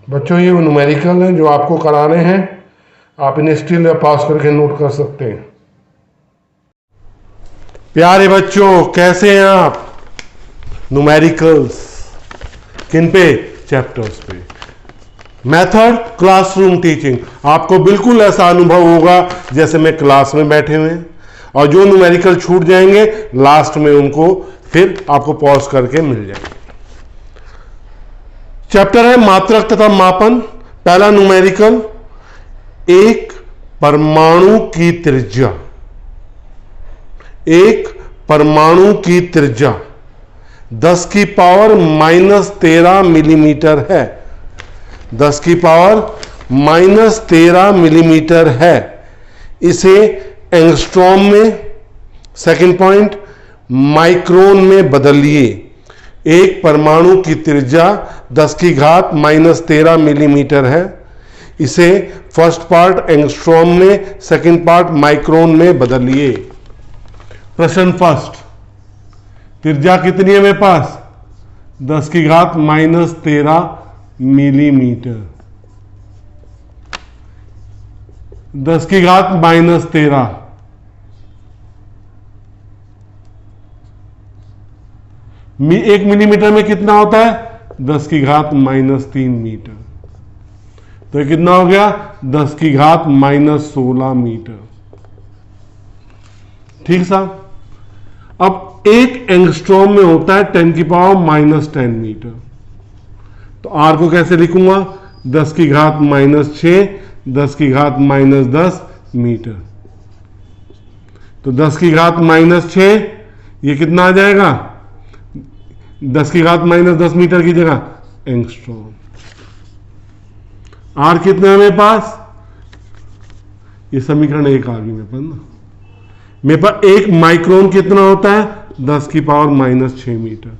बच्चों, ये न्यूमेरिकल हैं जो आपको कराने हैं। आप इन्हें स्टिल या पास करके नोट कर सकते हैं। प्यारे बच्चों, कैसे हैं आप? न्यूमेरिकल्स किन पे? चैप्टर्स पे। Method classroom teaching. आपको बिल्कुल ऐसा अनुभव होगा जैसे मैं क्लास में बैठे हुए हैं, और जो न्यूमेरिकल छूट जाएंगे लास्ट में उनको फिर आपको पॉज करके मिल जाएंगे। चैप्टर है मात्रक तथा मापन। पहला न्यूमेरिकल, एक परमाणु की त्रिज्या। एक परमाणु की त्रिज्या 10 की पावर -13 मिलीमीटर है। 10 की पावर -13 मिलीमीटर है। इसे एंगस्ट्रॉम में, सेकंड पॉइंट, माइक्रोन में बदलिए। एक परमाणु की त्रिज्या 10 की घात -13 मिलीमीटर है। इसे फर्स्ट पार्ट एंगस्ट्रॉम में, सेकंड पार्ट माइक्रोन में बदलिए। प्रश्न फर्स्ट, त्रिज्या कितनी है मेरे पास? 10 की घात -13 मिलीमीटर। 10 की घात -13, एक मिलीमीटर में कितना होता है? 10 की घात -3 मीटर। तो ये कितना हो गया? 10 की घात -16 मीटर। ठीक साहब। अब एक एंगस्ट्रॉम में होता है 10 की पावर -10 मीटर। तो आर को कैसे लिखूंगा? 10 की घात -6, 10 की घात -10 मीटर। तो 10 की घात -6, ये कितना आ जाएगा? 10 की घात -10 मीटर की जगह एंगस्ट्रॉम। आर कितना है मेरे पास? ये समीकरण 1 आ गई मेरे पास ना। मेरे पास एक माइक्रोन कितना होता है? 10 की पावर -6 मीटर।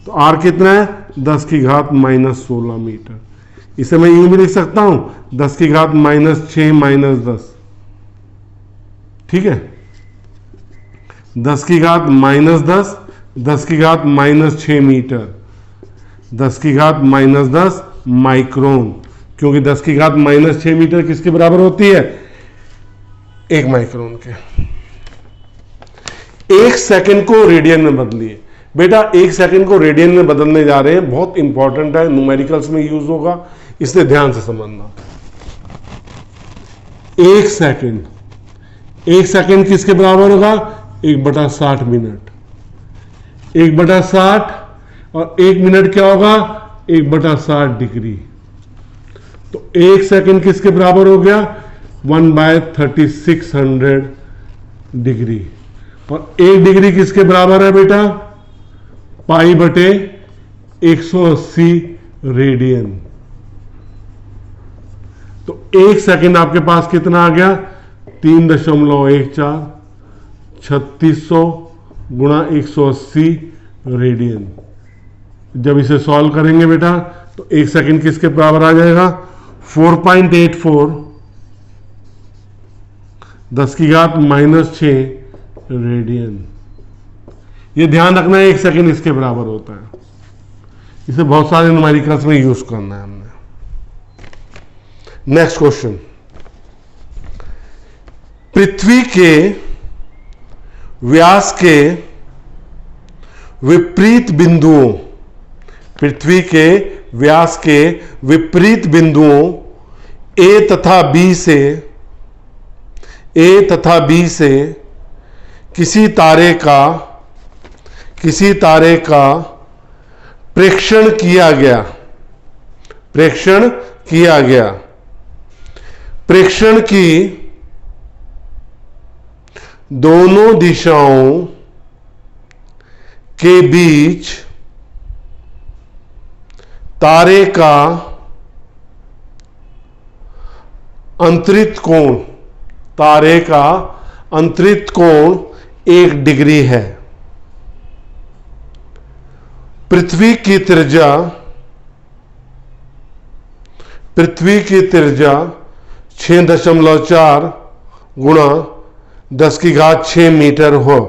तो आर कितना है? 10 की घात -16 मीटर। इसे मैं यूं भी लिख सकता हूं, 10 की घात -6 -10। ठीक है, 10 की घात -10, 10 की घात -6 मीटर, 10 की घात -10 माइक्रोन। क्योंकि 10 की घात -6 मीटर किसके बराबर होती है? 1 माइक्रोन के। 1 सेकंड को रेडियन में बदलिए। बेटा 1 सेकंड को रेडियन में बदलने जा रहे हैं, बहुत इंपॉर्टेंट है, न्यूमेरिकल्स में यूज होगा, इसलिए ध्यान से समझना। 1 सेकंड, 1 सेकंड किसके बराबर होगा? 1/60 मिनट। 1/60 और 1 मिनट क्या होगा? 1/60 डिग्री। तो 1 सेकंड किसके बराबर हो गया? 1/3600 डिग्री। और 1 डिग्री किसके बराबर है बेटा? π/180 रेडियन। तो 1 सेकंड आपके पास कितना आ गया? 3.14, 3600 गुणा 180 रेडियन। जब इसे सॉल्व करेंगे बेटा तो 1 सेकंड किसके बराबर आ जाएगा? 4.84, 10 की घात -6 रेडियन। ये ध्यान रखना है 1 सेकंड इसके बराबर होता है। इसे बहुत सारे न्यूमेरिकल्स में यूज करना है हमने। नेक्स्ट क्वेश्चन, पृथ्वी के व्यास के विपरीत बिंदुओं, पृथ्वी के व्यास के विपरीत बिंदुओं ए तथा बी से किसी तारे का प्रेक्षण किया गया। प्रेक्षण की दोनों दिशाओं के बीच तारे का अंतरित कोण 1 डिग्री है। पृथ्वी की त्रिज्या 6.4 गुणा 10 की घात 6 मीटर हो।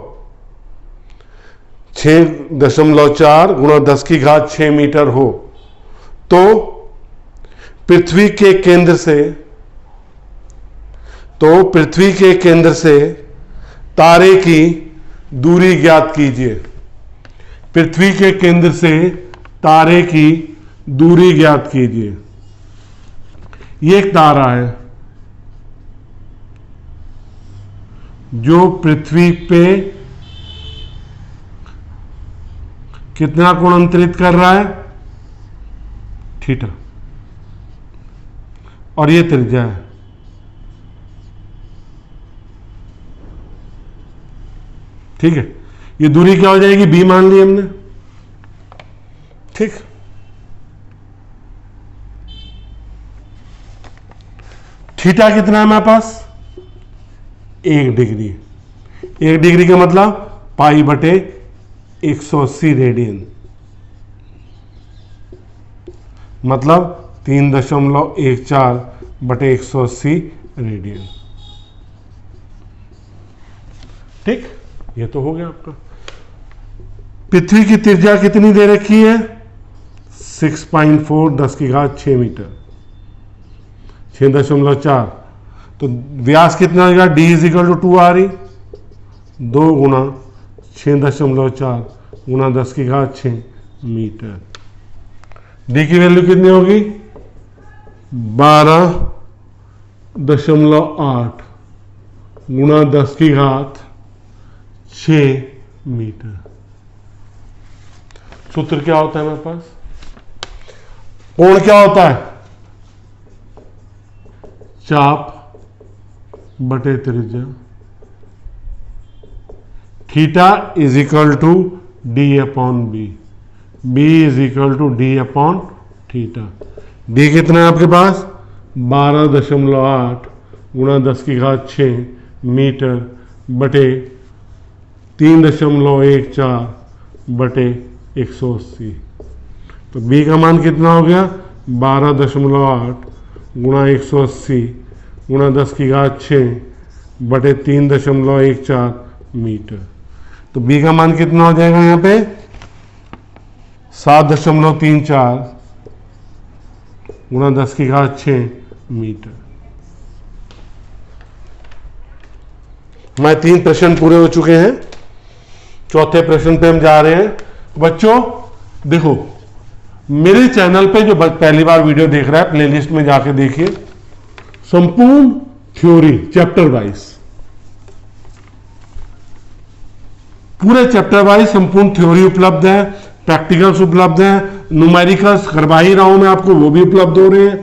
6.4 गुणा 10 की घात 6 मीटर हो तो पृथ्वी के केंद्र से तारे की दूरी ज्ञात कीजिए। पृथ्वी के केंद्र से तारे की दूरी ज्ञात कीजिए। ये एक तारा है जो पृथ्वी पे कितना कोण अंतरित कर रहा है, थीटा, और ये त्रिज्या है। ठीक है, ये दूरी क्या हो जाएगी, b मान ली हमने। ठीक, थीटा कितना है हमारे पास, 1 डिग्री। 1 डिग्री का मतलब पाई बटे 180 रेडियन, मतलब 3.14 बटे 180 रेडियन। ठीक, ये तो हो गया आपका। पृथ्वी की त्रिज्या कितनी दे रखी है, 6.4 10 की घात 6 मीटर, 6.4। तो व्यास कितना होगा, d = 2r, 2 गुणा 6.4 गुणा 10 की घात 6 मीटर। d की वैल्यू कितनी होगी, 12.8 गुणा 10 की घात 6 मीटर। सूत्र क्या होता है मेरे पास, कोण क्या होता है, चाप बटे त्रिज्या, थीटा = d/b, b = d/थीटा। d कितना है आपके पास, 12.8 गुणा 10 की घात 6 मीटर बटे 3.14 बटे 180। तो b का मान कितना हो गया, 12.8 गुणा 180 गुणा 10 की घात 6 बटे 3.14 मीटर। तो b का मान कितना हो जाएगा यहाँ पे, 7.34 गुणा 10 की घात 6 मीटर। हमारे 3 प्रश्न पूरे हो चुके हैं, चौथे प्रश्न पे हम जा रहे हैं। बच्चों देखो, मेरे चैनल पे जो पहली बार वीडियो देख रहा है, प्लेलिस्ट में जाके देखिए, संपूर्ण थ्योरी चैप्टर वाइज, पूरे चैप्टर वाइज संपूर्ण थ्योरी उपलब्ध है, प्रैक्टिकल्स उपलब्ध है, न्यूमेरिकल्स करवा ही रहा हूं मैं आपको, वो भी उपलब्ध हो रहे हैं।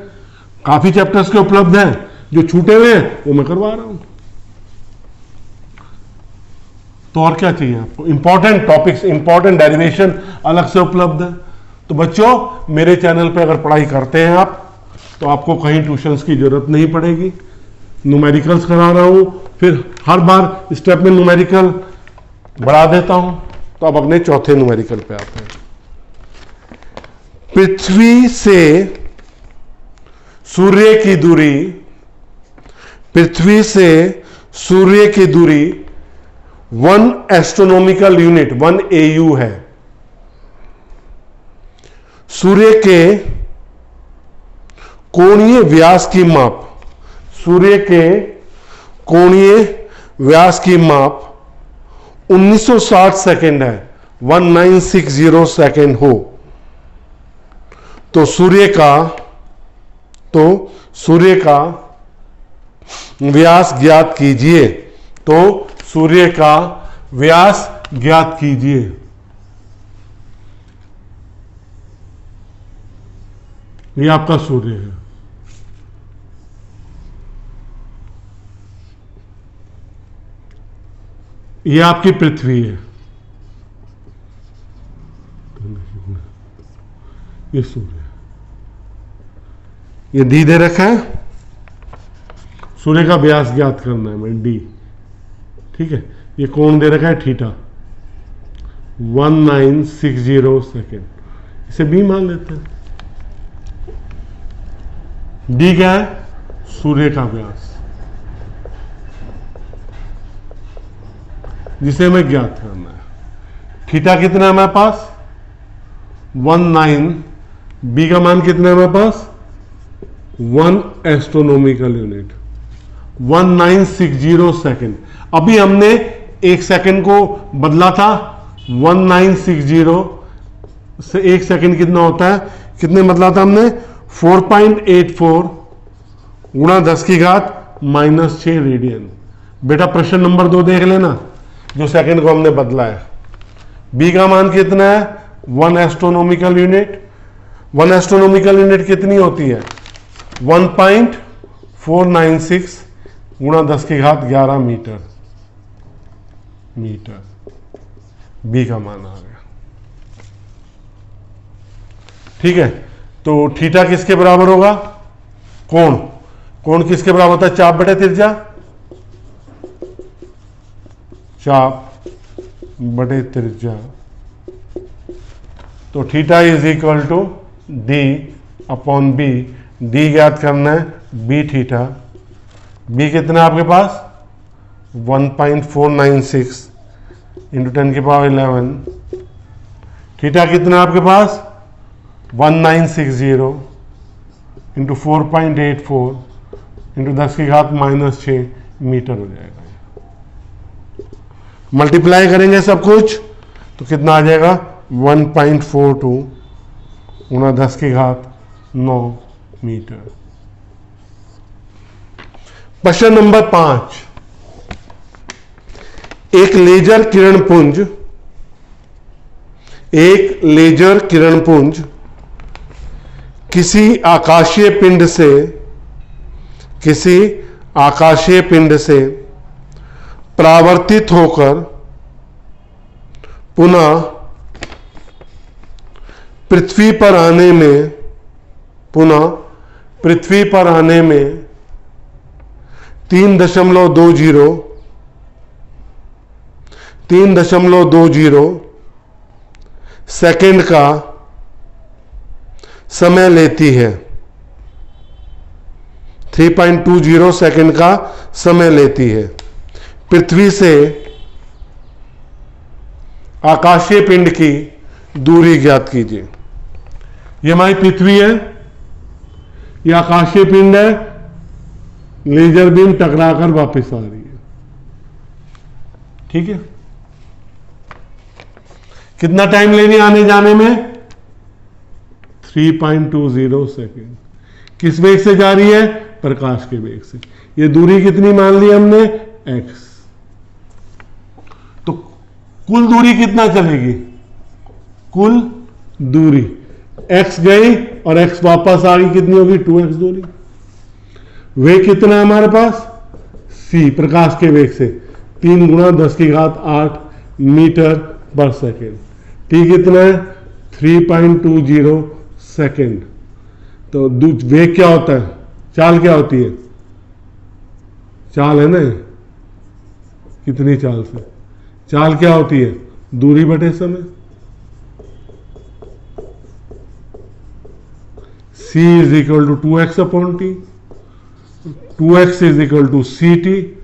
काफी चैप्टर्स के उपलब्ध हैं, जो छूटे हुए हैं वो मैं करवा रहा हूं। तो और क्या चाहिए आपको, इंपॉर्टेंट टॉपिक्स, इंपॉर्टेंट डेरिवेशन अलग से उपलब्ध है। तो बच्चों मेरे चैनल पे अगर पढ़ाई करते हैं आप, तो आपको कहीं ट्यूशंस की जरूरत नहीं पड़ेगी। न्यूमेरिकल्स करा रहा हूं, फिर हर बार स्टेप में न्यूमेरिकल बढ़ा देता हूं। तो अब अपने चौथे न्यूमेरिकल पे आते हैं। पृथ्वी से सूर्य की दूरी, पृथ्वी से सूर्य की दूरी 1 एस्ट्रोनॉमिकल यूनिट 1 AU है। सूर्य के कोणीय व्यास की माप, सूर्य के कोणीय व्यास की माप 1960 सेकेंड है, 1960 सेकेंड हो तो सूर्य का व्यास ज्ञात कीजिए। तो सूर्य का व्यास ज्ञात कीजिए। ये आपका सूर्य है, ये आपकी पृथ्वी है, ये सूर्य, ये डी दे रखा है, सूर्य का व्यास ज्ञात करना है मैं, डी। ठीक है, ये कोण दे रखा है थीटा 1960 सेकेंड, इसे बी मान लेते हैं। डी क्या है, सूर्य का व्यास, जिसे हमें ज्ञात करना है। थीटा कितना है हमारे पास 19, बी का मान कितना है हमारे पास 1 एस्ट्रोनॉमिकल यूनिट 1960 सेकेंड। अभी हमने एक सेकेंड को बदला था 1960 से एक सेकेंड कितना होता है, कितने बदला था हमने 4.84 गुणा 10 की घात -6 रेडियन। बेटा प्रश्न नंबर 2 देख लेना जो सेकेंड को हमने बदला है। बी का मान कितना है 1 एस्ट्रोनॉमिकल यूनिट। 1 एस्ट्रोनॉमिकल यूनिट कितनी होती है 1.496 गुणा 10 की घात 11 मीटर। बी का मान आ गया। ठीक है, तो थीटा किसके बराबर होगा, कोण किसके बराबर होता है, चाप बटे तिरछा, चाप बटे तिरछा। तो theta is equal to D upon B. D ज्ञात करना है, बी थीटा। बी कितना आपके पास 1.496 इंटू 10 की पावर 11। थीटा कितना आपके पास 1960 इंटू 4.84 इंटू 10 की घात -6 मीटर हो जाएगा। मल्टीप्लाई करेंगे सब कुछ तो कितना आ जाएगा 1.42 गुणा 10 की घात 9 मीटर। प्रश्न नंबर 5, एक लेजर किरण पुंज किसी आकाशीय पिंड से परावर्तित होकर पुनः पृथ्वी पर आने में 3.20 सेकेंड का समय लेती है। 3.20 सेकेंड का समय लेती है। पृथ्वी से आकाशीय पिंड की दूरी ज्ञात कीजिए। ये हमारी पृथ्वी है, ये आकाशीय पिंड है, लेजर बीम टकराकर वापस आ रही है। ठीक है, कितना टाइम लेनी आने जाने में 3.20 सेकेंड। किस वेग से जा रही है, प्रकाश के वेग से। ये दूरी कितनी मान ली हमने x। तो कुल दूरी कितना चलेगी, कुल दूरी x गई और x वापस आ गई, कितनी होगी 2x दूरी। वेग कितना है हमारे पास c, प्रकाश के वेग से 3 गुणा 10 की घात 8 मीटर पर सेकेंड। t कितना है 3.20 सेकेंड। तो वेग क्या होता है, चाल क्या होती है, चाल है ना, कितनी चाल से, चाल क्या होती है दूरी बटे समय। c is equal to 2x upon T, 2x is equal to C T,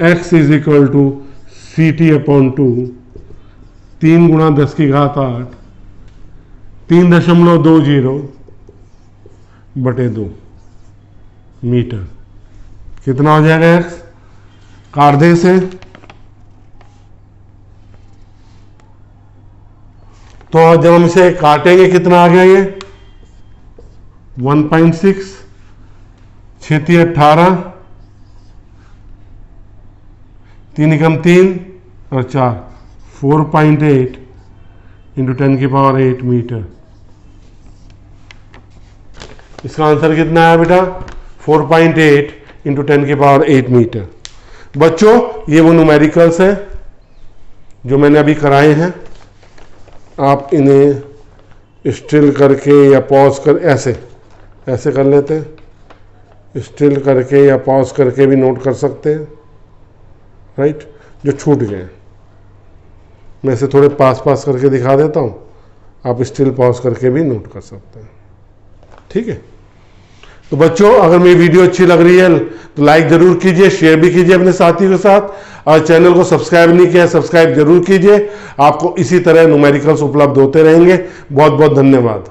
x is equal to C T upon 2, 3 गुणा 10 की घात 8, 3.20 बटे 2 मीटर। कितना हो जाएगा x, काट दें से, तो जब हम इसे काटेंगे कितना आ गया ये 1.6, 6 18, 3 एकम 3 और 4, 4.8 इंटू 10 की पावर 8 मीटर। इसका आंसर कितना है बेटा 4.8 इंटू 10 की पावर 8 मीटर। बच्चों ये वो न्यूमेरिकल्स हैं जो मैंने अभी कराए हैं। आप इन्हें स्टिल करके या पॉज कर ऐसे कर लेते हैं, स्टिल करके या पॉज करके भी नोट कर सकते हैं, राइट। जो छूट गए मैं इसे थोड़े पास करके दिखा देता हूँ, आप स्टिल पॉज करके भी नोट कर सकते हैं। ठीक है, तो बच्चों, अगर मेरी वीडियो अच्छी लग रही है तो लाइक जरूर कीजिए, शेयर भी कीजिए अपने साथियों के साथ, और चैनल को सब्सक्राइब नहीं किया सब्सक्राइब जरूर कीजिए। आपको इसी तरह न्यूमेरिकल्स उपलब्ध होते रहेंगे। बहुत बहुत धन्यवाद।